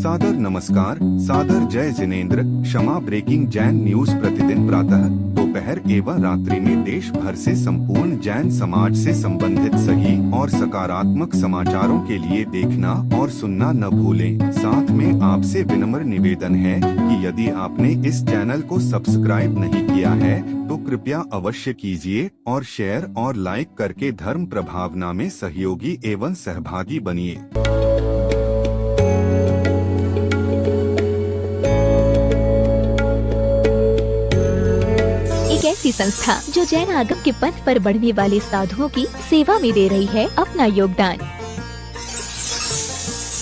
सादर नमस्कार, सादर जय जिनेंद्र। क्षमा ब्रेकिंग जैन न्यूज प्रतिदिन प्रातः दोपहर एवं रात्रि में देश भर से संपूर्ण जैन समाज से संबंधित सही और सकारात्मक समाचारों के लिए देखना और सुनना न भूलें। साथ में आपसे विनम्र निवेदन है कि यदि आपने इस चैनल को सब्सक्राइब नहीं किया है तो कृपया अवश्य कीजिए और शेयर और लाइक करके धर्म प्रभावना में सहयोगी एवं सहभागी बनिए। ऐसी संस्था जो जैन आगम के पथ पर बढ़ने वाले साधुओं की सेवा में दे रही है अपना योगदान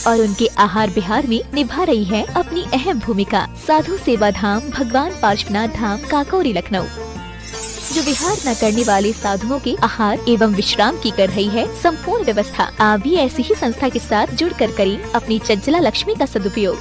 और उनके आहार विहार में निभा रही है अपनी अहम भूमिका। साधु सेवा धाम भगवान पार्श्वनाथ धाम काकोरी लखनऊ जो विहार न करने वाले साधुओं के आहार एवं विश्राम की कर रही है संपूर्ण व्यवस्था। आप भी ऐसी ही संस्था के साथ जुड़कर करें अपनी चंचला लक्ष्मी का सदुपयोग।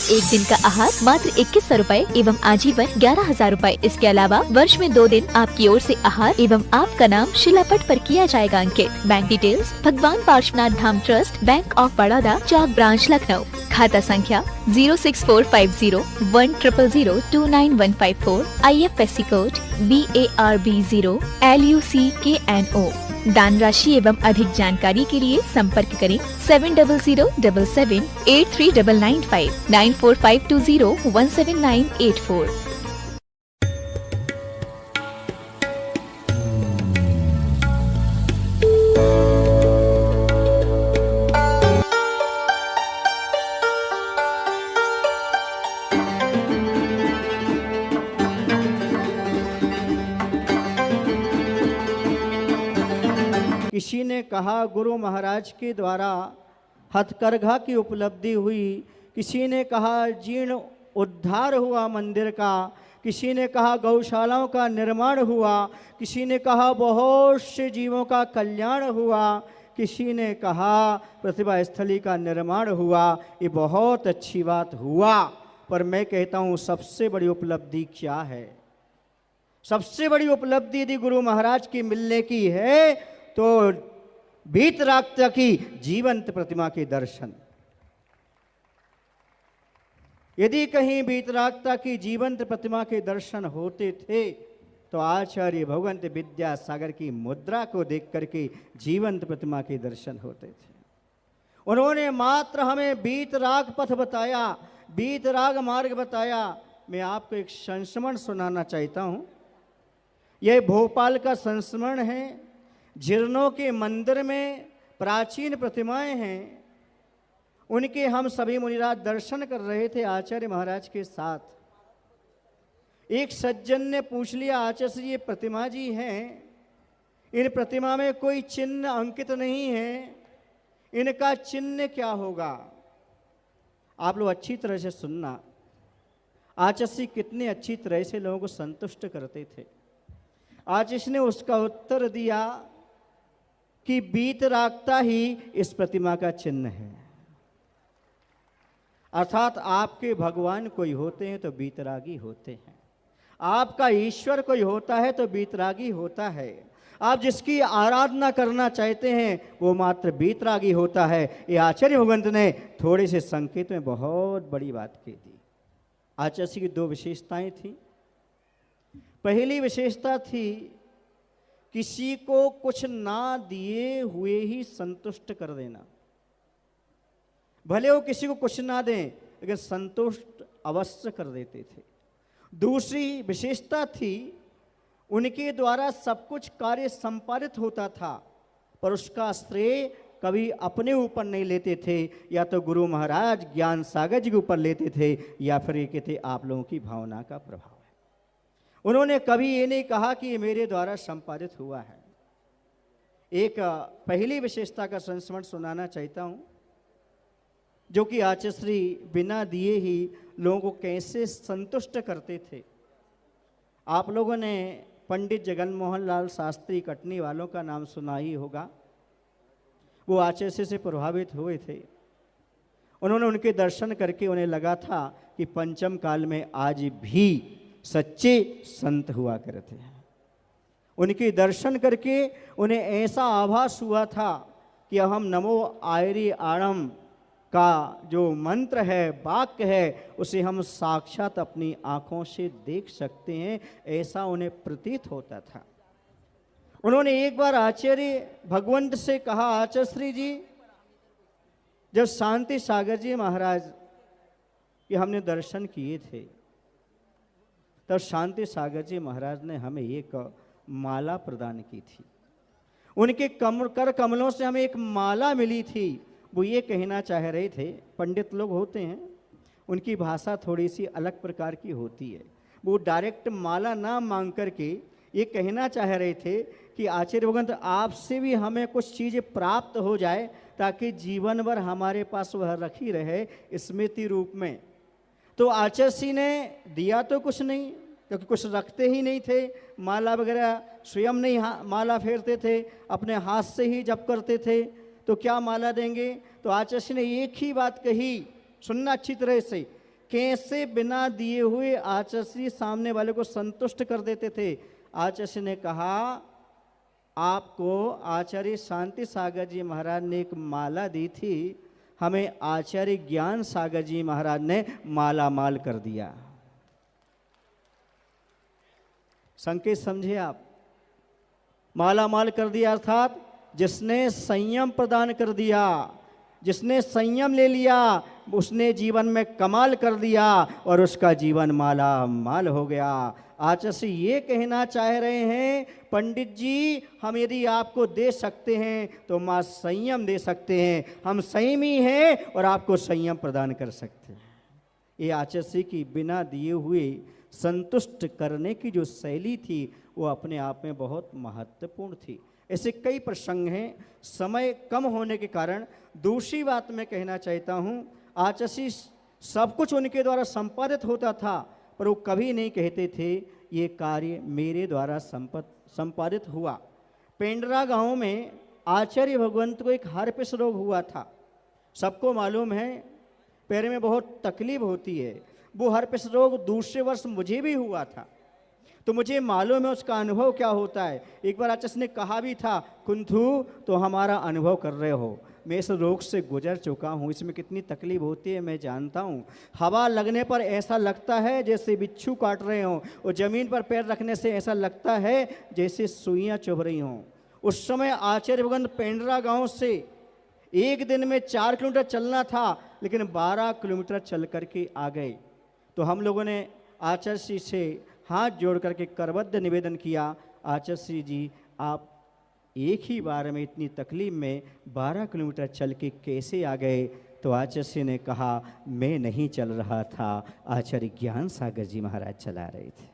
एक दिन का आहार मात्र 2100 रूपए एवं आजीवन 11,000 रूपए। इसके अलावा वर्ष में 2 दिन आपकी ओर से आहार एवं आपका नाम शिलापट पर किया जाएगा अंकित। बैंक डिटेल्स भगवान Parshvanath Dham trust, bank of Baroda, Chowk branch Lucknow. खाता संख्या 064501000291154। IFSC code BARB0 LUCKNO। दान राशि एवं अधिक जानकारी के लिए संपर्क करें 7007783995 9452017984। किसी ने कहा गुरु महाराज के द्वारा हथकरघा की उपलब्धि हुई, किसी ने कहा जीर्ण उद्धार हुआ मंदिर का, किसी ने कहा गौशालाओं का निर्माण हुआ, किसी ने कहा बहुत से जीवों का कल्याण हुआ, किसी ने कहा प्रतिभा स्थली का निर्माण हुआ। ये बहुत अच्छी बात हुआ, पर मैं कहता हूँ सबसे बड़ी उपलब्धि क्या है? सबसे बड़ी उपलब्धि यदि गुरु महाराज की मिलने की है तो वीतरागता की जीवंत प्रतिमा के दर्शन। यदि कहीं वीतरागता की जीवंत प्रतिमा के दर्शन होते थे तो आचार्य भगवंत विद्यासागर की मुद्रा को देख करके जीवंत प्रतिमा के दर्शन होते थे। उन्होंने मात्र हमें वीतराग पथ बताया, वीतराग मार्ग बताया। मैं आपको एक संस्मरण सुनाना चाहता हूं। यह भोपाल का संस्मरण है। जीर्णों के मंदिर में प्राचीन प्रतिमाएं हैं, उनके हम सभी मुनिराज दर्शन कर रहे थे आचार्य महाराज के साथ। एक सज्जन ने पूछ लिया, आचार्य जी ये प्रतिमा जी हैं, इन प्रतिमा में कोई चिन्ह अंकित नहीं है, इनका चिन्ह क्या होगा? आप लोग अच्छी तरह से सुनना। आचार्य जी कितने अच्छी तरह से लोगों को संतुष्ट करते थे। आचार्य ने उसका उत्तर दिया कि वीतरागता ही इस प्रतिमा का चिन्ह है। अर्थात आपके भगवान कोई होते हैं तो वीतरागी होते हैं, आपका ईश्वर कोई होता है तो वीतरागी होता है, आप जिसकी आराधना करना चाहते हैं वो मात्र वीतरागी होता है। ये आचार्य भगवंत ने थोड़े से संकेत में बहुत बड़ी बात कह दी। आचार्य की 2 विशेषताएं थी। पहली विशेषता थी किसी को कुछ ना दिए हुए ही संतुष्ट कर देना। भले वो किसी को कुछ ना दें लेकिन संतुष्ट अवश्य कर देते थे। दूसरी विशेषता थी उनके द्वारा सब कुछ कार्य संपादित होता था, पर उसका श्रेय कभी अपने ऊपर नहीं लेते थे, या तो गुरु महाराज ज्ञान सागर जी के ऊपर लेते थे या फिर ये कहते आप लोगों की भावना का प्रभाव। उन्होंने कभी ये नहीं कहा कि ये मेरे द्वारा संपादित हुआ है। एक पहली विशेषता का संस्मरण सुनाना चाहता हूँ, जो कि आचार्य श्री बिना दिए ही लोगों को कैसे संतुष्ट करते थे। आप लोगों ने पंडित जगन मोहन लाल शास्त्री कटनी वालों का नाम सुना ही होगा। वो आचार्य से प्रभावित हुए थे। उन्होंने उनके दर्शन करके उन्हें लगा था कि पंचम काल में आज भी सच्चे संत हुआ करते हैं। उनके दर्शन करके उन्हें ऐसा आभास हुआ था कि हम नमो आयरी आड़म का जो मंत्र है, वाक्य है, उसे हम साक्षात अपनी आंखों से देख सकते हैं, ऐसा उन्हें प्रतीत होता था। उन्होंने एक बार आचार्य भगवंत से कहा, आचार्य जी, जब शांति सागर जी महाराज के हमने दर्शन किए थे, तब शांति सागर जी महाराज ने हमें एक माला प्रदान की थी। उनके कर कमलों से हमें एक माला मिली थी। वो ये कहना चाह रहे थे, पंडित लोग होते हैं, उनकी भाषा थोड़ी सी अलग प्रकार की होती है। वो डायरेक्ट माला ना मांग करके ये कहना चाह रहे थे कि आचार्य भगवंत, आपसे भी हमें कुछ चीज़ें प्राप्त हो जाए, ताकि जीवन भर हमारे पास वह रखी रहे स्मृति रूप में। तो आचार्य जी ने दिया तो कुछ नहीं, क्योंकि कुछ रखते ही नहीं थे, माला वगैरह स्वयं नहीं माला फेरते थे, अपने हाथ से ही जप करते थे, तो क्या माला देंगे। तो आचार्य जी ने एक ही बात कही, सुनना अच्छी तरह से, कैसे बिना दिए हुए आचार्य जी सामने वाले को संतुष्ट कर देते थे। आचार्य जी ने कहा, आपको आचार्य शांति सागर जी महाराज ने एक माला दी थी, हमें आचार्य ज्ञान सागर जी महाराज ने माला माल कर दिया। संकेत समझे आप, माला माल कर दिया अर्थात जिसने संयम प्रदान कर दिया, जिसने संयम ले लिया, उसने जीवन में कमाल कर दिया और उसका जीवन माला माल हो गया। आचार्य ये कहना चाह रहे हैं, पंडित जी, हम यदि आपको दे सकते हैं तो माँ संयम दे सकते हैं, हम संयमी हैं और आपको संयम प्रदान कर सकते हैं। ये आचार्य की बिना दिए हुए संतुष्ट करने की जो शैली थी, वो अपने आप में बहुत महत्वपूर्ण थी। ऐसे कई प्रसंग हैं, समय कम होने के कारण दूसरी बात मैं कहना चाहता हूँ, आचार्य सब कुछ उनके द्वारा संपादित होता था, पर वो कभी नहीं कहते थे ये कार्य मेरे द्वारा संपादित हुआ। पेंड्रा गांव में आचार्य भगवंत को एक हार्पिस रोग हुआ था। सबको मालूम है पैर में बहुत तकलीफ होती है। वो हार्पिस रोग दूसरे वर्ष मुझे भी हुआ था, तो मुझे मालूम है उसका अनुभव क्या होता है। एक बार आचार्य ने कहा भी था, कुंथू तो हमारा अनुभव कर रहे हो, मैं इस रोग से गुजर चुका हूँ, इसमें कितनी तकलीफ होती है मैं जानता हूँ। हवा लगने पर ऐसा लगता है जैसे बिच्छू काट रहे हों, और ज़मीन पर पैर रखने से ऐसा लगता है जैसे सुइयाँ चुभ रही हों। उस समय आचार्य भगवंत पेंड्रा गांव से एक दिन में 4 किलोमीटर चलना था, लेकिन 12 किलोमीटर चल करके आ गए। तो हम लोगों ने आचार्य से हाथ जोड़ करके करबद्ध निवेदन किया, आचार्य जी, आप एक ही बार में इतनी तकलीफ में 12 किलोमीटर चल के कैसे आ गए। तो आचार्य ने कहा, मैं नहीं चल रहा था, आचार्य ज्ञान सागर जी महाराज चला रहे थे।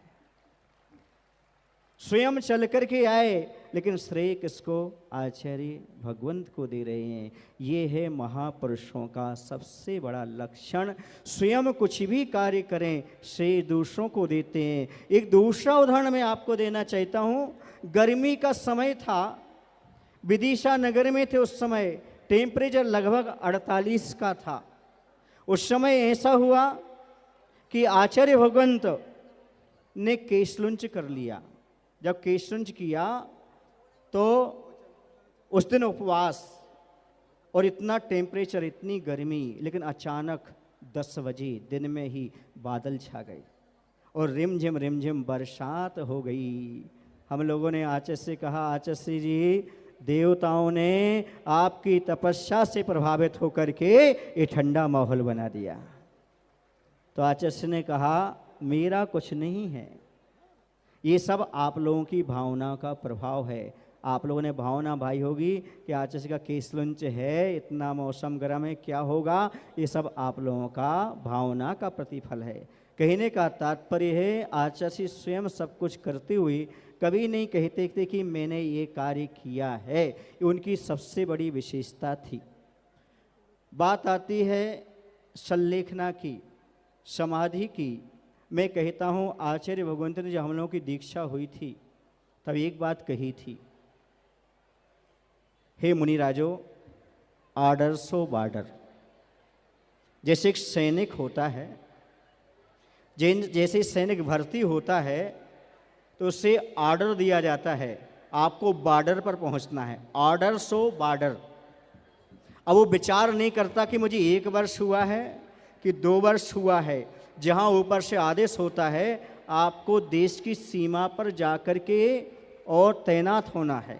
स्वयं चल करके आए, लेकिन श्रेय किसको? आचार्य भगवंत को दे रहे हैं। ये है महापुरुषों का सबसे बड़ा लक्षण, स्वयं कुछ भी कार्य करें श्रेय दूसरों को देते हैं। एक दूसरा उदाहरण मैं आपको देना चाहता हूँ। गर्मी का समय था, विदिशा नगर में थे उस समय, टेम्परेचर लगभग 48 का था। उस समय ऐसा हुआ कि आचार्य भगवंत ने केशलुंच कर लिया। जब केशलुंच किया तो उस दिन उपवास और इतना टेम्परेचर, इतनी गर्मी, लेकिन अचानक 10 बजे दिन में ही बादल छा गए और रिमझिम बरसात हो गई। हम लोगों ने आचार्य से कहा, आचार्य जी, देवताओं ने आपकी तपस्या से प्रभावित होकर के ये ठंडा माहौल बना दिया। तो आचार्य ने कहा, मेरा कुछ नहीं है, ये सब आप लोगों की भावना का प्रभाव है। आप लोगों ने भावना भाई होगी कि आचार्य का केशलुंच है, इतना मौसम गर्म है, क्या होगा, ये सब आप लोगों का भावना का प्रतिफल है। कहने का तात्पर्य है, आचार्य स्वयं सब कुछ करते हुए कभी नहीं कहते थे कि मैंने ये कार्य किया है। ये उनकी सबसे बड़ी विशेषता थी। बात आती है संलेखना की, समाधि की। मैं कहता हूँ, आचार्य भगवंत ने जब हम लोगों की दीक्षा हुई थी, तब एक बात कही थी, हे मुनिराजो, आर्डर सो बार्डर। जैसे एक सैनिक होता है, जैसे सैनिक भर्ती होता है तो उसे आर्डर दिया जाता है, आपको बॉर्डर पर पहुंचना है, आर्डर सो बार्डर। अब वो विचार नहीं करता कि मुझे 1 वर्ष हुआ है कि 2 वर्ष हुआ है। जहाँ ऊपर से आदेश होता है आपको देश की सीमा पर जाकर के और तैनात होना है।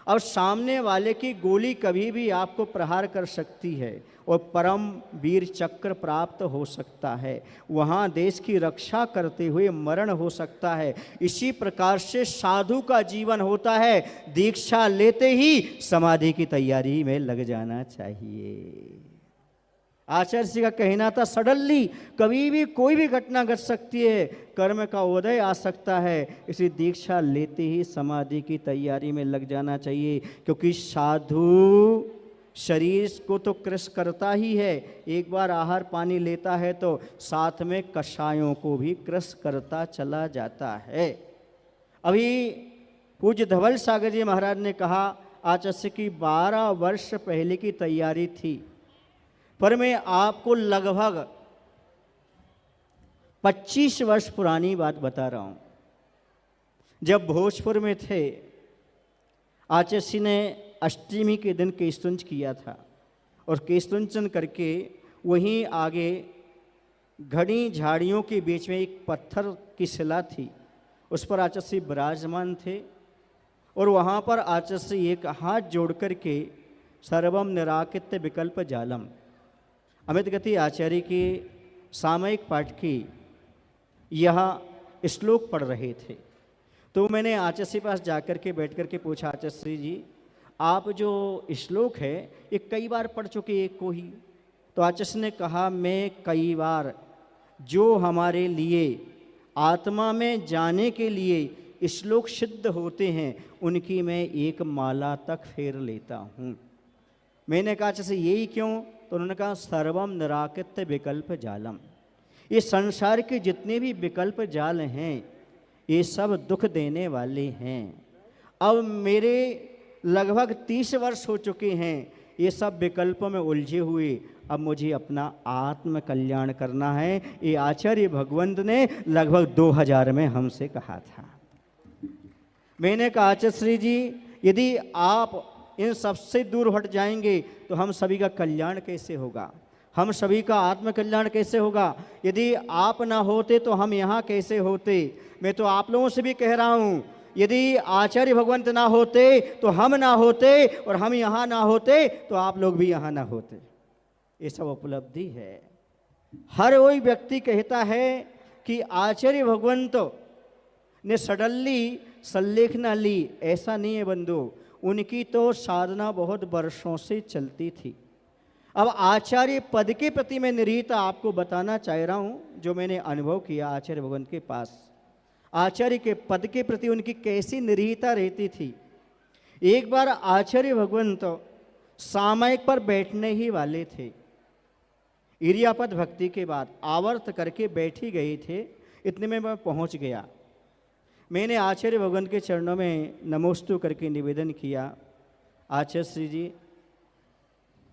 अब सामने वाले की गोली कभी भी आपको प्रहार कर सकती है और परम वीर चक्र प्राप्त हो सकता है। वहाँ देश की रक्षा करते हुए मरण हो सकता है। इसी प्रकार से साधु का जीवन होता है। दीक्षा लेते ही समाधि की तैयारी में लग जाना चाहिए। आचार्य जी का कहना था सडनली कभी भी कोई भी घटना घट सकती है, कर्म का उदय आ सकता है, इसी दीक्षा लेते ही समाधि की तैयारी में लग जाना चाहिए। क्योंकि साधु शरीर को तो कृष करता ही है, एक बार आहार पानी लेता है तो साथ में कषायों को भी कृष करता चला जाता है। अभी पूज्य धवल सागर जी महाराज ने कहा आचार्य की 12 वर्ष पहले की तैयारी थी, पर मैं आपको लगभग 25 वर्ष पुरानी बात बता रहा हूँ। जब भोजपुर में थे, आचार्य ने अष्टमी के दिन केशतुंज किया था और केशतुंजन करके वहीं आगे घड़ी झाड़ियों के बीच में एक पत्थर की शिला थी, उस पर आचार्य विराजमान थे और वहाँ पर आचार्य एक हाथ जोड़ करके सर्वम निराकृत्य विकल्प जालम अमित गति आचार्य के सामयिक पाठ की यह श्लोक पढ़ रहे थे। तो मैंने आचार्य के पास जाकर के बैठ कर के पूछा, आचार्य जी आप जो श्लोक है ये कई बार पढ़ चुके एक को ही? तो आचार्य ने कहा मैं कई बार जो हमारे लिए आत्मा में जाने के लिए श्लोक सिद्ध होते हैं उनकी मैं एक माला तक फेर लेता हूँ। मैंने कहा आचार्य यही क्यों? तो उन्होंने कहा सर्वम निराकृत्य विकल्प जालम, ये संसार के जितने भी विकल्प जाल हैं ये सब दुख देने वाले हैं। अब मेरे लगभग 30 वर्ष हो चुके हैं ये सब विकल्पों में उलझे हुए, अब मुझे अपना आत्म कल्याण करना है। ये आचार्य भगवंत ने लगभग 2000 में हमसे कहा था। मैंने कहा आचार्य जी यदि आप इन सबसे दूर हट जाएंगे तो हम सभी का कल्याण कैसे होगा, हम सभी का आत्म कल्याण कैसे होगा? यदि आप ना होते तो हम यहाँ कैसे होते? मैं तो आप लोगों से भी कह रहा हूँ यदि आचार्य भगवंत ना होते तो हम ना होते और हम यहाँ ना होते तो आप लोग भी यहाँ ना होते। ये सब उपलब्धि है। हर कोई व्यक्ति कहता है कि आचार्य भगवंत ने सडनली संलेखना ली, ऐसा नहीं है बंधु। उनकी तो साधना बहुत वर्षों से चलती थी। अब आचार्य पद के प्रति मैं निरीत आपको बताना चाह रहा हूँ जो मैंने अनुभव किया आचार्य भगवंत के पास। आचार्य के पद के प्रति उनकी कैसी निरीता रहती थी। एक बार आचार्य भगवंत सामयिक पर बैठने ही वाले थे, इरियापद भक्ति के बाद आवर्त करके बैठ ही गए थे, इतने में मैं पहुँच गया। मैंने आचार्य भगवंत के चरणों में नमोस्तु करके निवेदन किया, आचार्य श्री जी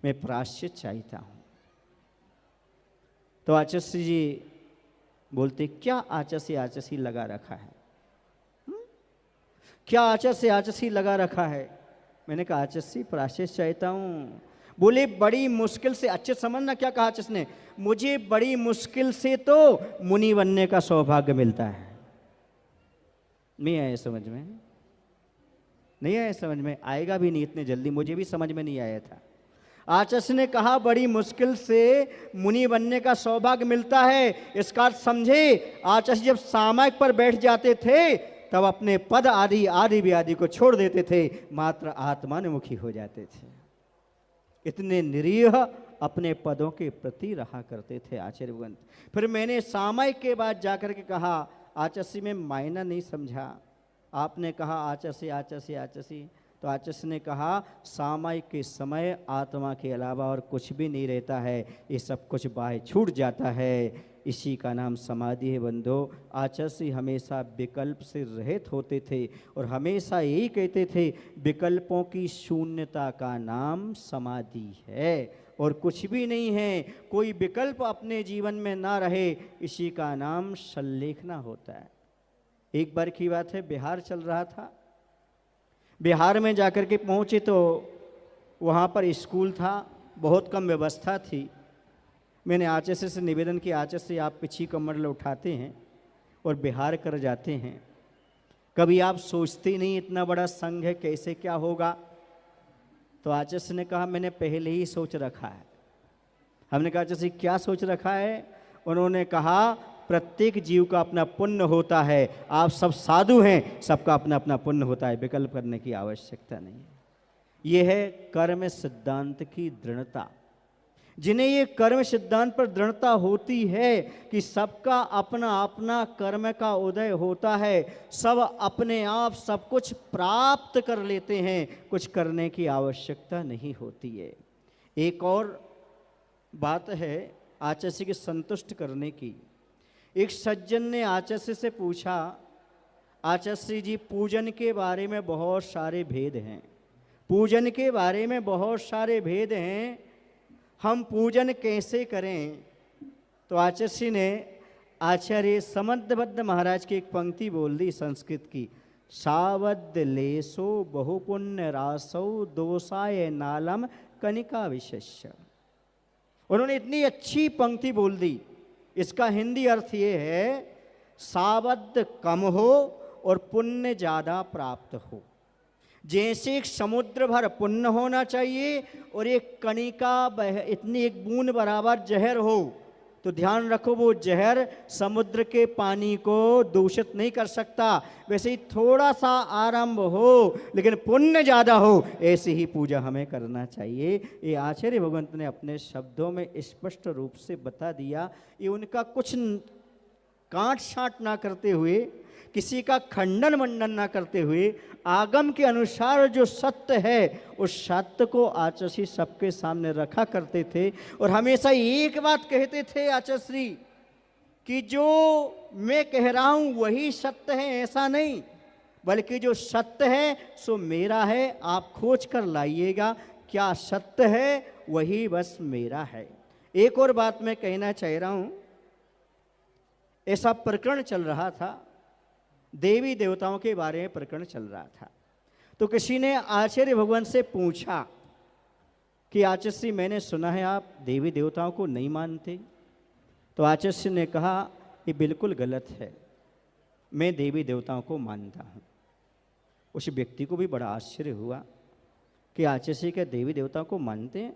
मैं प्रायश्चित चाहता हूँ। तो आचार्य श्री जी बोलते क्या आचार्य लगा रखा है? क्या आचार्य लगा रखा है? मैंने कहा आचार्य प्रायश्चित चाहता हूँ। बोले बड़ी मुश्किल से, अच्छे समझना क्या कहा आचार्य ने, मुझे बड़ी मुश्किल से तो मुनि बनने का सौभाग्य मिलता है। नहीं आया समझ में? नहीं आया समझ में? आएगा भी नहीं इतने जल्दी, मुझे भी समझ में नहीं आया था। आचार्य ने कहा बड़ी मुश्किल से मुनि बनने का सौभाग्य मिलता है। इसका अर्थ समझे, आचार्य जब सामयिक पर बैठ जाते थे तब अपने पद आदि आदि व्यादि को छोड़ देते थे, मात्र आत्मानुमुखी हो जाते थे। इतने निरीह अपने पदों के प्रति रहा करते थे आचार्य भगवंत। फिर मैंने सामयिक के बाद जाकर के कहा आचार्य में मायना नहीं समझा। आपने कहा आचार्य, तो आचार्य ने कहा सामयिक के समय आत्मा के अलावा और कुछ भी नहीं रहता है, ये सब कुछ बाहर छूट जाता है, इसी का नाम समाधि है बंधो। आचार्य हमेशा विकल्प से रहित होते थे और हमेशा यही कहते थे विकल्पों की शून्यता का नाम समाधि है और कुछ भी नहीं है। कोई विकल्प अपने जीवन में ना रहे, इसी का नाम संलेखना होता है। एक बार की बात है, बिहार चल रहा था, बिहार में जाकर के पहुँचे तो वहाँ पर स्कूल था, बहुत कम व्यवस्था थी। मैंने आचार्य से निवेदन किया, आचार्य आप पिछी कमंडल उठाते हैं और बिहार कर जाते हैं, कभी आप सोचते नहीं इतना बड़ा संघ है कैसे क्या होगा? तो आचार्य ने कहा मैंने पहले ही सोच रखा है। हमने कहा आचार्य क्या सोच रखा है? उन्होंने कहा प्रत्येक जीव का अपना पुण्य होता है, आप सब साधु हैं, सबका अपना अपना पुण्य होता है, विकल्प करने की आवश्यकता नहीं है। ये है कर्म सिद्धांत की दृढ़ता। जिन्हें ये कर्म सिद्धांत पर दृढ़ता होती है कि सबका अपना अपना कर्म का उदय होता है, सब अपने आप सब कुछ प्राप्त कर लेते हैं, कुछ करने की आवश्यकता नहीं होती है। एक और बात है आचार्य के संतुष्ट करने की। एक सज्जन ने आचार्य से पूछा, आचार्य जी पूजन के बारे में बहुत सारे भेद हैं, पूजन के बारे में बहुत सारे भेद हैं, हम पूजन कैसे करें? तो आचार्य ने आचार्य समंतबद्ध महाराज की एक पंक्ति बोल दी संस्कृत की, सावद लेसो बहुपुण्य रासो दोषाय नालम कनिका विशेष्य। उन्होंने इतनी अच्छी पंक्ति बोल दी। इसका हिंदी अर्थ ये है सावद कम हो और पुण्य ज़्यादा प्राप्त हो। जैसे एक समुद्र भर पुण्य होना चाहिए और एक कणिका इतनी एक बूंद बराबर जहर हो, तो ध्यान रखो वो जहर समुद्र के पानी को दूषित नहीं कर सकता। वैसे ही थोड़ा सा आरंभ हो लेकिन पुण्य ज़्यादा हो, ऐसी ही पूजा हमें करना चाहिए। ये आचार्य भगवंत ने अपने शब्दों में स्पष्ट रूप से बता दिया। ये उनका कुछ काट छांट ना करते हुए, किसी का खंडन मंडन ना करते हुए, आगम के अनुसार जो सत्य है उस सत्य को आचार्य सबके सामने रखा करते थे। और हमेशा एक बात कहते थे आचार्य कि जो मैं कह रहा हूँ वही सत्य है ऐसा नहीं, बल्कि जो सत्य है सो मेरा है, आप खोज कर लाइएगा, क्या सत्य है वही बस मेरा है। एक और बात मैं कहना चाह रहा हूँ, ऐसा प्रकरण चल रहा था, देवी देवताओं के बारे में प्रकरण चल रहा था। तो किसी ने आचार्य भगवान से पूछा कि आचार्य मैंने सुना है आप देवी देवताओं को नहीं मानते। तो आचार्य ने कहा ये बिल्कुल गलत है, मैं देवी देवताओं को मानता हूँ। उस व्यक्ति को भी बड़ा आश्चर्य हुआ कि आचार्य क्या देवी देवताओं को मानते हैं?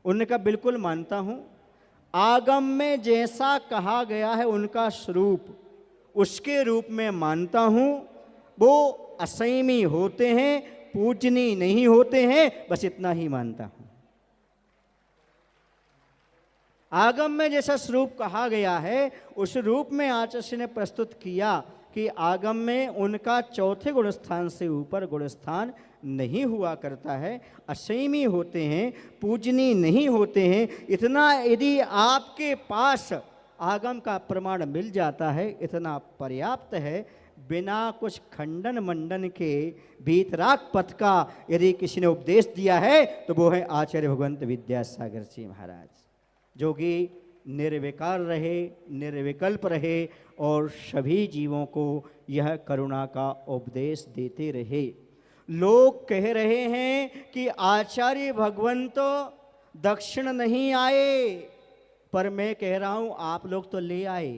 उन्होंने कहा बिल्कुल मानता हूँ, आगम में जैसा कहा गया है उनका स्वरूप उसके रूप में मानता हूँ। वो असंयमी होते हैं, पूजनीय नहीं होते हैं, बस इतना ही मानता हूँ। आगम में जैसा स्वरूप कहा गया है उस रूप में आचार्य ने प्रस्तुत किया कि आगम में उनका चौथे गुणस्थान से ऊपर गुणस्थान नहीं हुआ करता है, असंयमी होते हैं, पूजनीय नहीं होते हैं। इतना यदि आपके पास आगम का प्रमाण मिल जाता है, इतना पर्याप्त है। बिना कुछ खंडन मंडन के वीतराग पथ का यदि किसी ने उपदेश दिया है तो वो है आचार्य भगवंत विद्यासागर जी महाराज, जो कि निर्विकार रहे, निर्विकल्प रहे और सभी जीवों को यह करुणा का उपदेश देते रहे। लोग कह रहे हैं कि आचार्य भगवंत दक्षिण नहीं आए, पर मैं कह रहा हूं आप लोग तो ले आए।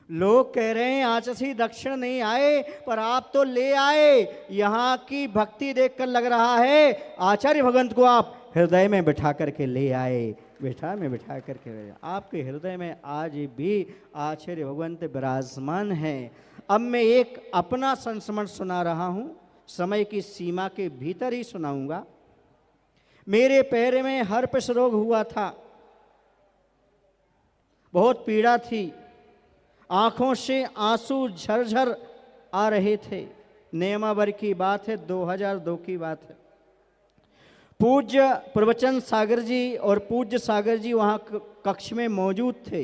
लोग कह रहे हैं आचार्य दक्षिण नहीं आए, पर आप तो ले आए। यहाँ की भक्ति देखकर लग रहा है आचार्य भगवंत को आप हृदय में बिठा करके ले आए, बिठा करके ले आए। आपके हृदय में आज भी आचार्य भगवंत विराजमान हैं। अब मैं एक अपना संस्मरण सुना रहा हूँ, समय की सीमा के भीतर ही सुनाऊंगा। मेरे पैर में हर्पिस रोग हुआ था, बहुत पीड़ा थी, आंखों से आंसू झरझर आ रहे थे। नेमावर की बात है, 2002 की बात है। पूज्य प्रवचन सागर जी और पूज्य सागर जी वहाँ कक्ष में मौजूद थे।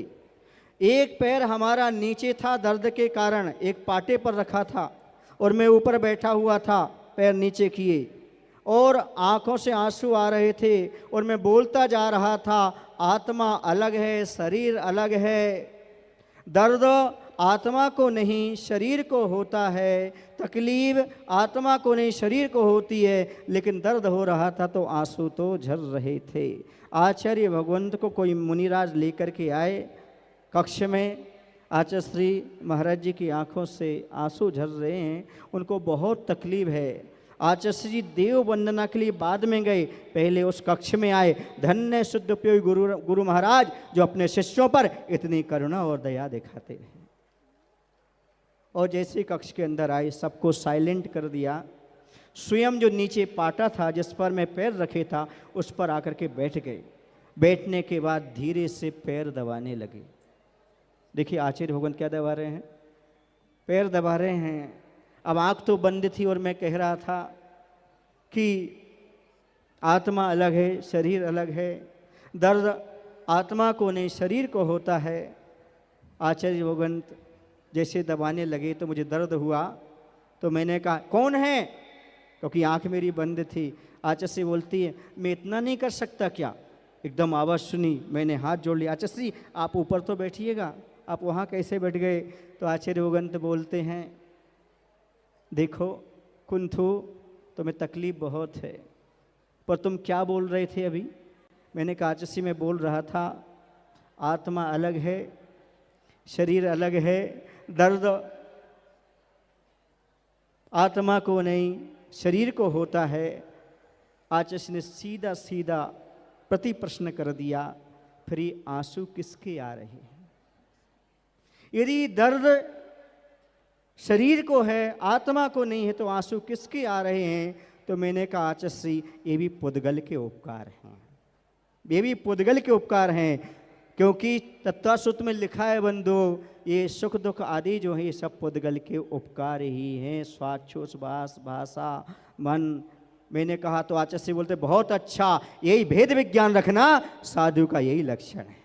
एक पैर हमारा नीचे था दर्द के कारण, एक पाटे पर रखा था और मैं ऊपर बैठा हुआ था पैर नीचे किए, और आंखों से आंसू आ रहे थे और मैं बोलता जा रहा था, आत्मा अलग है, शरीर अलग है। दर्द आत्मा को नहीं शरीर को होता है, तकलीफ आत्मा को नहीं शरीर को होती है, लेकिन दर्द हो रहा था तो आंसू तो झर रहे थे। आचार्य भगवंत को कोई मुनिराज लेकर के आए कक्ष में। आचार्य श्री महाराज जी की आंखों से आंसू झर रहे हैं, उनको बहुत तकलीफ है। आचार्य श्री जी देव वंदना के लिए बाद में गए, पहले उस कक्ष में आए। धन्य शुद्ध उपयोगी गुरु महाराज जो अपने शिष्यों पर इतनी करुणा और दया दिखाते हैं। और जैसे कक्ष के अंदर आए, सबको साइलेंट कर दिया। स्वयं जो नीचे पाटा था जिस पर मैं पैर रखे था उस पर आकर के बैठ गए। बैठने के बाद धीरे से पैर दबाने लगे। देखिए आचार्य भगवान क्या दबा रहे हैं, पैर दबा रहे हैं। अब आंख तो बंद थी और मैं कह रहा था कि आत्मा अलग है, शरीर अलग है, दर्द आत्मा को नहीं शरीर को होता है। आचार्य भगवंत जैसे दबाने लगे तो मुझे दर्द हुआ, तो मैंने कहा कौन है, क्योंकि आंख मेरी बंद थी। आचार्य से बोलती है मैं इतना नहीं कर सकता क्या। एकदम आवाज़ सुनी, मैंने हाथ जोड़ लिया। आचार्य श्री आप ऊपर तो बैठिएगा, आप वहाँ कैसे बैठ गए। तो आचार्य भगवंत बोलते हैं देखो कुंथु तुम्हें तकलीफ बहुत है, पर तुम क्या बोल रहे थे अभी। मैंने कहा आचार्य श्री मैं बोल रहा था आत्मा अलग है, शरीर अलग है, दर्द आत्मा को नहीं शरीर को होता है। आचार्य ने सीधा सीधा प्रति प्रश्न कर दिया, फिर ये आंसू किसके आ रहे हैं। यदि दर्द शरीर को है, आत्मा को नहीं है, तो आंसू किसके आ रहे हैं। तो मैंने कहा आचार्य श्री ये भी पुद्गल के उपकार हैं, ये भी पुद्गल के उपकार हैं, क्योंकि तत्वसूत्र में लिखा है बंधु ये सुख दुख आदि जो है ये सब पुद्गल के उपकार ही हैं। स्वाच्छोश्वास भाषा मन। मैंने कहा तो आचार्य श्री बोलते बहुत अच्छा, यही भेद विज्ञान रखना साधु का यही लक्षण है।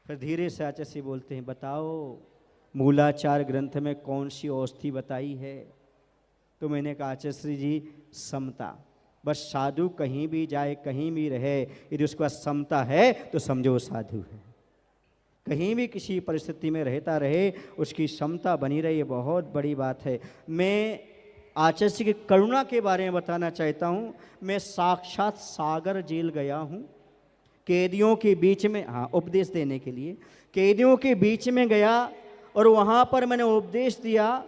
फिर धीरे से आचार्य श्री बोलते हैं बताओ मूलाचार ग्रंथ में कौन सी औषधि बताई है। तो मैंने कहा आचार्य श्री जी समता। बस साधु कहीं भी जाए कहीं भी रहे, यदि उसके पास समता है तो समझो वो साधु है। कहीं भी किसी परिस्थिति में रहता रहे, उसकी क्षमता बनी रहे, ये बहुत बड़ी बात है। मैं आचार्य श्री की करुणा के बारे में बताना चाहता हूँ। मैं साक्षात सागर जेल गया हूँ, कैदियों के बीच में, हाँ उपदेश देने के लिए कैदियों के बीच में गया और वहाँ पर मैंने उपदेश दिया।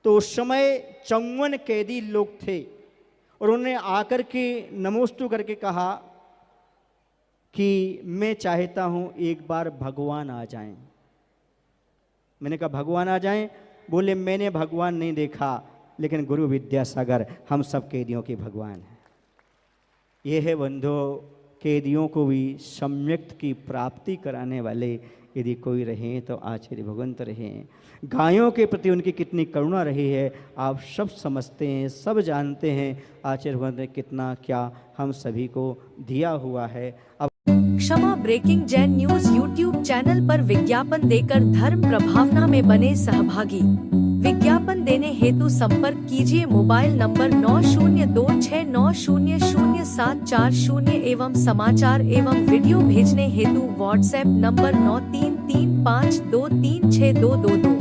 तो उस समय 54 कैदी लोग थे और उन्होंने आकर के नमोस्तु करके कहा कि मैं चाहता हूँ एक बार भगवान आ जाएं। मैंने कहा भगवान आ जाएं। बोले मैंने भगवान नहीं देखा, लेकिन गुरु विद्यासागर हम सब कैदियों के भगवान हैं। ये है बंधु कैदियों को भी सम्यक्त की प्राप्ति कराने वाले यदि कोई रहे तो आचार्य भगवंत रहे। गायों के प्रति उनकी कितनी करुणा रही है आप सब समझते हैं, सब जानते हैं। आचार्य भगवंत ने कितना क्या हम सभी को दिया हुआ है। अब Kshama breaking Jain news YouTube channel पर विज्ञापन देकर धर्म प्रभावना में बने सहभागी। विज्ञापन देने हेतु संपर्क कीजिए मोबाइल नंबर 9026900740 एवं समाचार एवं वीडियो भेजने हेतु WhatsApp number 9335236222।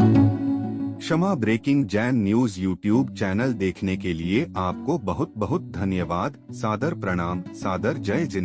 Kshama breaking Jain news YouTube channel देखने के लिए आपको बहुत बहुत धन्यवाद। सादर प्रणाम, सादर जय जिनेंद्र।